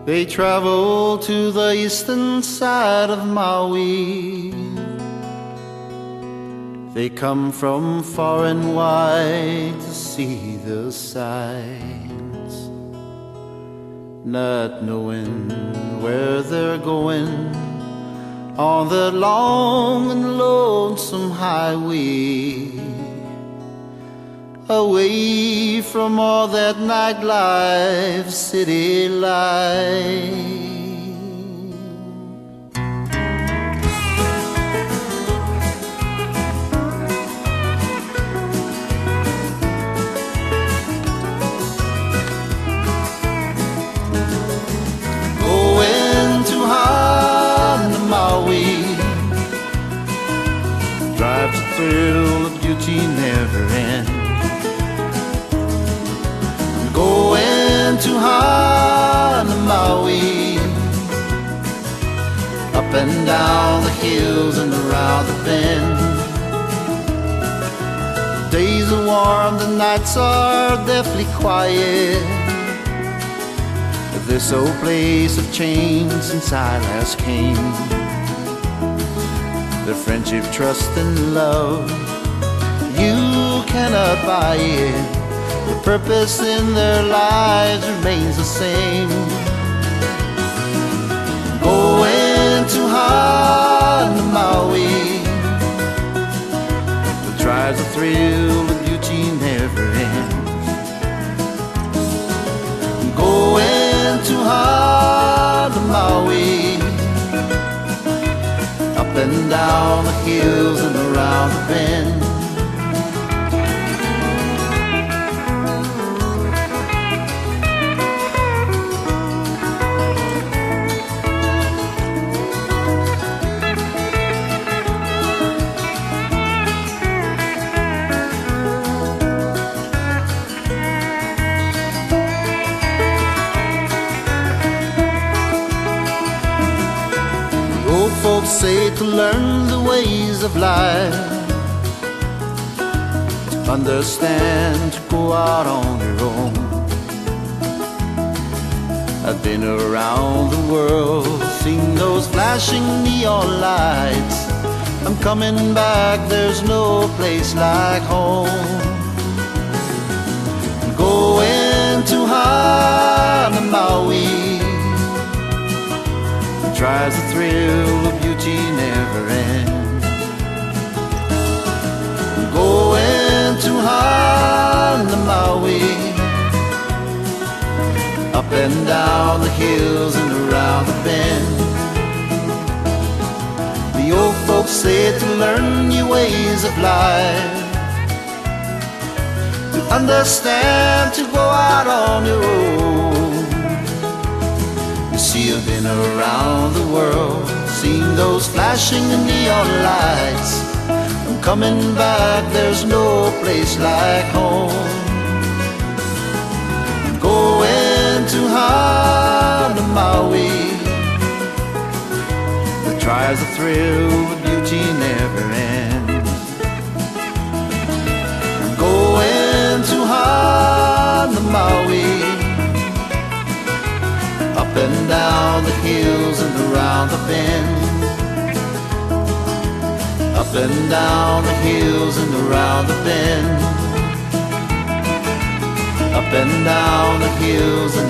They travel to the eastern side of Maui. They come from far and wide to see the sights, not knowing where they're going on the long and lonesome highway, away from all that nightlife, city life. Going to Hana Maui, drives a thrill of beauty never ends. Going to Hana Maui, up and down the hills and around the bend. The days are warm, the nights are deathly quiet. This old place have changed since I last came. Their friendship, trust and love, you cannot buy it. The purpose in their lives remains the same. Going to Hana Maui, the drive's a thrill, the beauty never ends. Going to Hana Maui, up and down the hills and around the bend. Folks say to learn the ways of life, to understand, to go out on your own. I've been around the world, seen those flashing neon lights. I'm coming back, there's no place like home. Going to Hana Maui, drives a thrill of beauty never ends. Going to Hana Maui, up and down the hills and around the bend. The old folks say to learn new ways of life, to understand, to go out on your own. You see, I've been around the world, seen those flashing neon lights. I'm coming back, there's no place like home. Going to Hana Maui, that tries a thrill, the beauty never ends. Going to Hana Maui, up and down the hills and around the bend. Up and down the hills and around the bend. Up and down the hills and